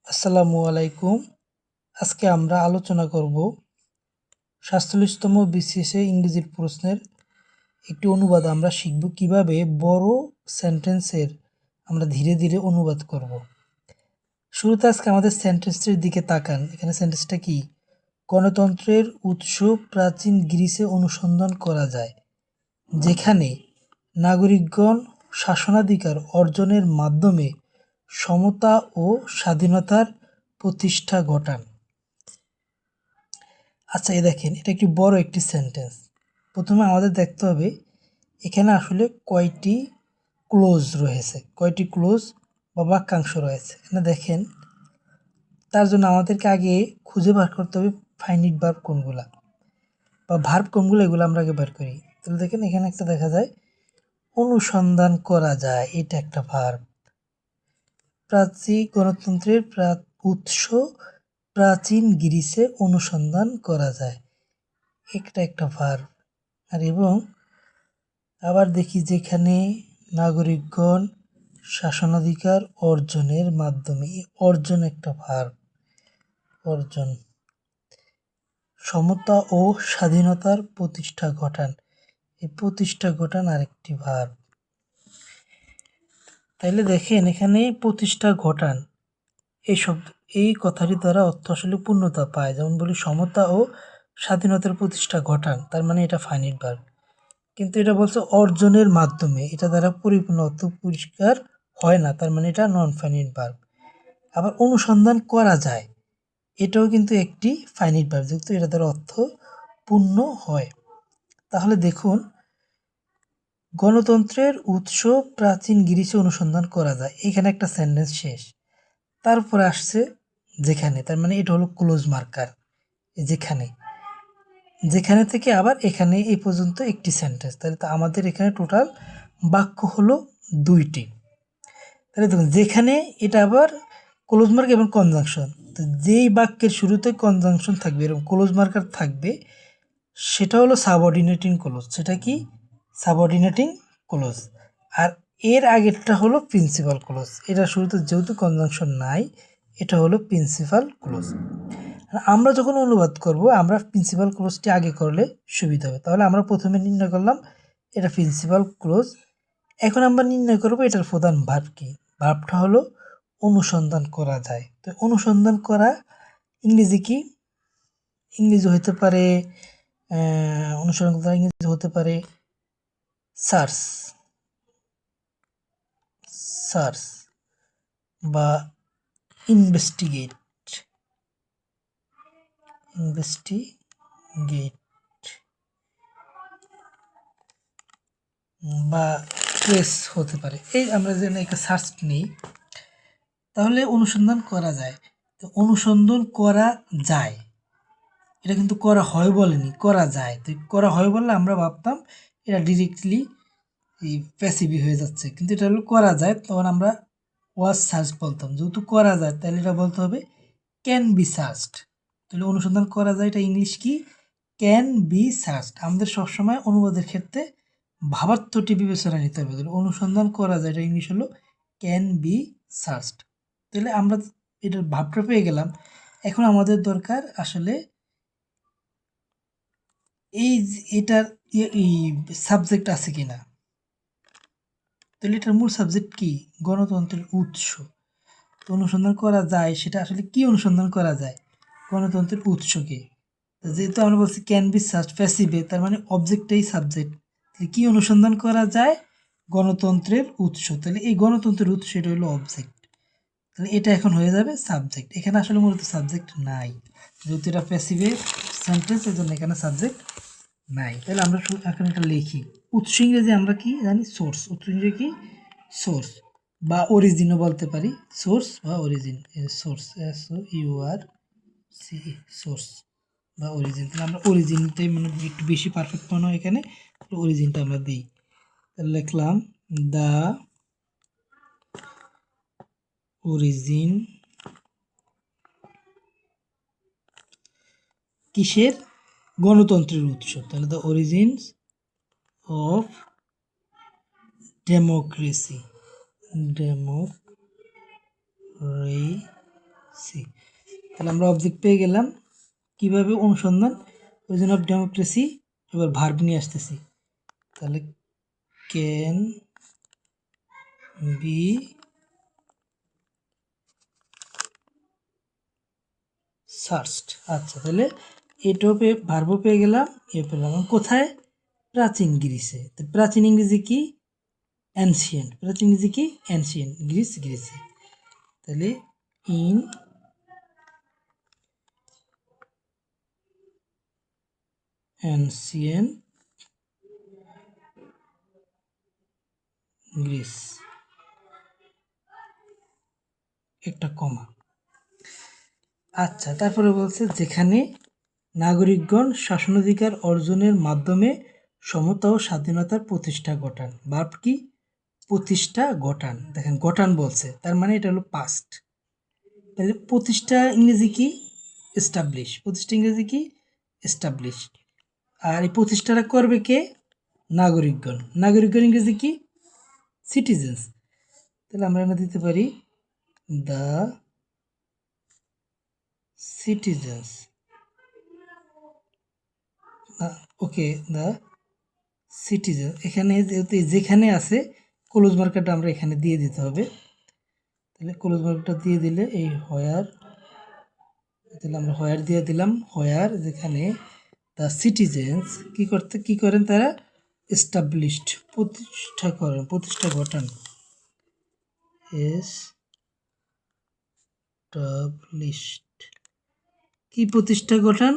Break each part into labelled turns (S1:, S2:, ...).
S1: আসসালামু আলাইকুম। আজকে আমরা আলোচনা করব ৪৭তম বিসিএস ইংরেজির প্রশ্নের একটি অনুবাদ আমরা শিখব কিভাবে বড় সেন্টেন্সের আমরা ধীরে ধীরে অনুবাদ করব। শুরুতে আজকে আমাদের সেন্টেন্সটির দিকে তাকান। এখানে সেন্টেন্সটা কি? গণতন্ত্রের উৎস প্রাচীন গ্রিসে অনুসন্ধান করা যায়, যেখানে নাগরিকগণ শাসনাধিকার অর্জনের মাধ্যমে সমতা ও স্বাধীনতার প্রতিষ্ঠা ঘটান। আচ্ছা, দেখেন, এটা একটি বড় একটি সেন্টেন্স। প্রথমে আমাদের দেখতে হবে এখানে আসলে কয়টি ক্লোজ রয়েছে, কয়টি ক্লোজ বা বাক্যাংশ রয়েছে। এখানে দেখেন, তার জন্য আমাদেরকে আগে খুঁজে বার করতে হবে ফাইনিট ভার্ব কোনগুলা বা ভার্ব কোনগুলো, এগুলো আমরা আগে বের করি। তাহলে দেখেন, এখানে একটা দেখা যায় অনুসন্ধান করা যায়, এটা একটা ভার্ব। গণতন্ত্রের উৎস প্রাচীন গ্রিসে অনুসন্ধান করা যায়, এটা একটা ভার্ব। আর এবং আবার দেখি, যেখানে নাগরিকগণ শাসনাধিকার অর্জনের মাধ্যমে, অর্জন একটা ভার্ব, অর্জন। সমতা ও স্বাধীনতার প্রতিষ্ঠা ঘটান, এই প্রতিষ্ঠা ঘটান আরেকটি ভার্ব। তাইলে দেখেন, এখানে প্রতিষ্ঠা ঘটান এই শব্দ, এই কথাটি দ্বারা অর্থ আসলে পূর্ণতা পায়। যেমন বলি, সমতা ও স্বাধীনতার প্রতিষ্ঠা ঘটান, তার মানে এটা ফাইনিট ভার্ব। কিন্তু এটা বলছে অর্জনের মাধ্যমে, এটা দ্বারা পরিপূর্ণ অর্থ পরিষ্কার হয় না, তার মানে এটা নন ফাইনিট ভার্ব। আবার অনুসন্ধান করা যায়, এটাও কিন্তু একটি ফাইনিট ভার্ব, যেহেতু এটা দ্বারা অর্থ পূর্ণ হয়। তাহলে দেখুন, গণতন্ত্রের উৎস প্রাচীন গ্রিসে অনুসন্ধান করা যায়, এখানে একটা সেন্টেন্স শেষ। তারপরে আসছে যেখানে, তার মানে এটা হলো ক্লোজ মার্কার। যেখানে, যেখানে থেকে আবার এখানে এই পর্যন্ত একটি সেন্টেন্স। তাহলে তো আমাদের এখানে টোটাল বাক্য হলো দুইটি। তাহলে দেখুন, যেখানে এটা আবার ক্লোজ মার্ক এবং কনজাংশন। তো যেই বাক্যের শুরুতে কনজাংশন থাকবে, এরকম ক্লোজ মার্কার থাকবে, সেটা হলো সাবঅর্ডিনেটিং ক্লোজ। সেটা কি? Subordinating close. আর এর আগেরটা হলো প্রিন্সিপাল ক্লোজ। এটা শুরুতে যেহেতু কনজাংশন নাই, এটা হলো প্রিন্সিপাল ক্লোজ। আমরা যখন অনুবাদ করব, আমরা প্রিন্সিপাল ক্লোজটি আগে করলে সুবিধা হবে। তাহলে আমরা প্রথমে নির্ণয় করলাম এটা প্রিন্সিপাল ক্লোজ। এখন আমরা নির্ণয় করব এটার প্রধান ভার্ব কি। ভার্বটা হলো অনুসন্ধান করা যায়। তো অনুসন্ধান করা ইংরেজি কি? ইংরেজি হতে পারে, অনুসরণ করা ইংরেজি হতে পারে সার্চ, সার্চ বা ইনভেস্টিগেট, ইনভেস্টিগেট বা ট্রেস হতে পারে। এই আমরা যেন একটা সার্চ নিই, তাহলে অনুসন্ধান করা যায়। তো অনুসন্ধান করা যায়, এটা কিন্তু করা হয় বলেনি, করা যায়। তো করা হয় বললে আমরা ভাবতাম এটা ডিরেক্টলি এই প্যাসিভি হয়ে যাচ্ছে, কিন্তু এটা হলো করা যায়। তখন আমরা ওয়াজ সার্চ বলতাম। যেহেতু করা যায়, তাহলে এটা বলতে হবে ক্যান বি সার্চড। তাহলে অনুসন্ধান করা যায়, এটা ইংলিশ কি? Can be searched. আমাদের সবসময় অনুবাদের ক্ষেত্রে ভাবার্থটি বিবেচনায় নিতে হবে। তাহলে অনুসন্ধান করা যায়, এটা ইংলিশ হলো ক্যান বি সার্চড। তাহলে আমরা এটার ভাবটা পেয়ে গেলাম। এখন আমাদের দরকার আসলে এটার সাবজেক্ট আছে কিনা। তাহলে এটার মূল সাবজেক্ট কি? গণতন্ত্রের উৎস। তো অনুসন্ধান করা যায়, সেটা আসলে কি অনুসন্ধান করা যায়? গণতন্ত্রের উৎসকে। যেহেতু আমরা বলছি ক্যান বি সার্চ প্যাসিভে, তার মানে অবজেক্টটাই সাবজেক্ট। তাহলে কি অনুসন্ধান করা যায়? গণতন্ত্রের উৎস। তাহলে এই গণতন্ত্রের উৎস, এটা হলো অবজেক্ট। তাহলে এটা এখন হয়ে যাবে সাবজেক্ট। এখানে আসলে মূলত সাবজেক্ট নাই, যেহেতু এটা প্যাসিভে সেন্টেন্স, এই জন্য এখানে সাবজেক্ট নাই। তাহলে আমরা এখন এটা লিখি। উৎস ইংরেজি আমরা কি জানি? সোর্স। উৎস ইংরেজি কি? সোর্স বা অরিজিনও বলতে পারি। সোর্স বা অরিজিন, সোর্স, SOURC, সোর্স বা অরিজিন। তাহলে আমরা অরিজিনটাই মানে একটু বেশি পারফেক্ট মনে হয় এখানে, অরিজিনটা আমরা দিই। তাহলে লিখলাম দ্য অরিজিন কিসের? গণতন্ত্রের উৎস। তাহলে the origins of democracy, democracy সি। তাহলে আমরা অবজেক্ট পেয়ে গেলাম। কিভাবে অনুসন্ধান, প্রয়োজন অফ ডেমোক্রেসি। এবার ভার্ব নিয়ে আসতেছি, তাহলে ক্যান বি সার্চড। আচ্ছা, তাহলে এটাও ভার্বও পেয়ে গেলাম, পেলাম। কোথায়? প্রাচীন গ্রিসে। তো প্রাচীন ইংরেজি কি? অ্যানশিয়েন্ট। প্রাচীন ইংরেজি কি? অ্যানশিয়েন্ট। গ্রিসে। তাহলে ইন অ্যানশিয়েন্ট গ্রিস, একটা কমা। আচ্ছা, তারপরে বলছে যেখানে নাগরিকগণ শাসনাধিকার অর্জনের মাধ্যমে সমতা ও স্বাধীনতার প্রতিষ্ঠা ঘটান। ভার্ব কি? প্রতিষ্ঠা ঘটান। দেখেন ঘটান বলছে, তার মানে এটা হলো পাস্ট। তাহলে প্রতিষ্ঠা ইংরেজি কি? এস্টাবলিশ। প্রতিষ্ঠা ইংরেজি কি? এস্টাবলিশ। আর এই প্রতিষ্ঠাটা করবে কে? নাগরিকগণ। নাগরিকগণ ইংরেজি কি? সিটিজেন্স। তাহলে আমরা এখানে দিতে পারি the citizens. Okay, the citizen. এখানে যেহেতু যেখানে আছে ক্লোজ মার্কারটা আমরা এখানে দিয়ে দিতে হবে। তাহলে ক্লোজ মার্কারটা দিয়ে দিলে এই হোয়ার, তাহলে আমরা হোয়ার দিয়ে দিলাম। হোয়ার যেখানে দ্য সিটিজেন্স কি করেন তারা? এস্টাবলিশড, প্রতিষ্ঠা করেন, প্রতিষ্ঠা ঘটান। এস্টাবলিশড কি প্রতিষ্ঠা ঘটান?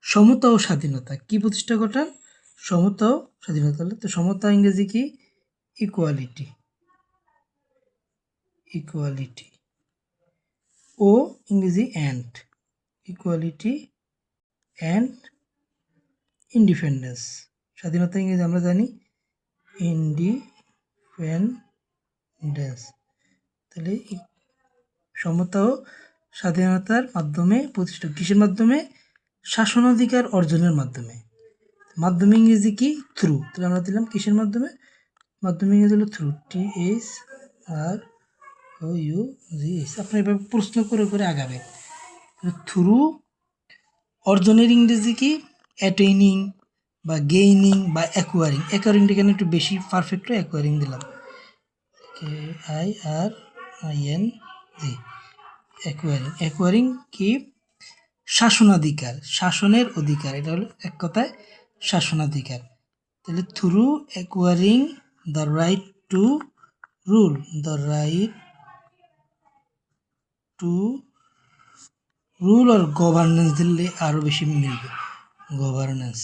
S1: সমতা ও স্বাধীনতা। কি প্রতিষ্ঠা ঘটান? সমতা ও স্বাধীনতা। তো সমতা ইংরেজি কি? ইকুয়ালিটি। ইকুয়ালিটি ও ইংরেজি অ্যান্ড। Equality and independence. স্বাধীনতা ইংরেজি আমরা জানি ইন্ডিপেন্ডেন্স। তাহলে সমতা ও স্বাধীনতার মাধ্যমে প্রতিষ্ঠা। কিসের মাধ্যমে? শাসনাধিকার অর্জনের মাধ্যমে। মাধ্যমে ইংরেজি কি? থ্রু। তাহলে আমরা দিলাম কিসের মাধ্যমে? মাধ্যমে ইংরেজি হলো থ্রু। THROUGH। আপনি এভাবে প্রশ্ন করে করে আগাবে। থ্রু অর্জনের ইংরেজি কি? অ্যাটেইনিং বা গেইনিং বা অ্যাকোয়ারিং। অ্যাকোয়ারিংটা এখানে একটু বেশি পারফেক্ট, অ্যাকোয়ারিং দিলাম। KIRING। অ্যাকোয়ারিং। অ্যাকোয়ারিং কি? শাসনাধিকার, শাসনের অধিকার। এটা হলো এক কথায় শাসনাধিকার। তাহলে through acquiring the right to rule. The right to rule আর গভর্নেন্স দিলে আরও বেশি মিলবে। গভর্নেন্স।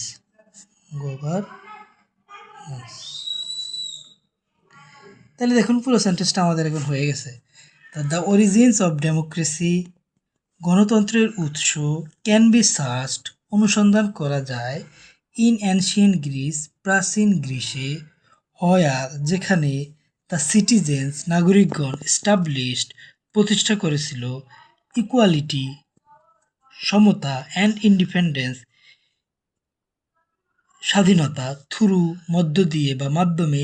S1: তাহলে দেখুন পুরো সেন্টেন্সটা আমাদের এখন হয়ে গেছে। দ্য অরিজিনস অফ ডেমোক্রেসি, গণতন্ত্রের উৎস, ক্যান বি সার্চড, অনুসন্ধান করা যায়, ইন অ্যানশিয়েন্ট গ্রিস, প্রাচীন গ্রিসে, হোয়ার যেখানে, দ্য সিটিজেন্স নাগরিকগণ, এস্টাবলিশড প্রতিষ্ঠা করেছিল, ইকুয়ালিটি সমতা, অ্যান্ড ইন্ডিপেন্ডেন্স স্বাধীনতা, থ্রু মধ্য দিয়ে বা মাধ্যমে,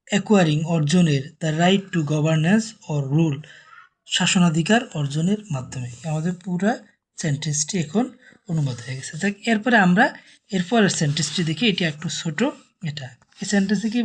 S1: অ্যাকোয়ারিং অর্জনের, the right to governance or rule শাসনাধিকার অর্জনের মাধ্যমে। আমাদের পুরো সেন্টেন্সটি এখন অনুবাদ হয়ে গেছে। এরপরে আমরা এরপরের সেন্টেন্সটি দেখি। এটি একটু ছোট। এই সেন্টেন্সে কি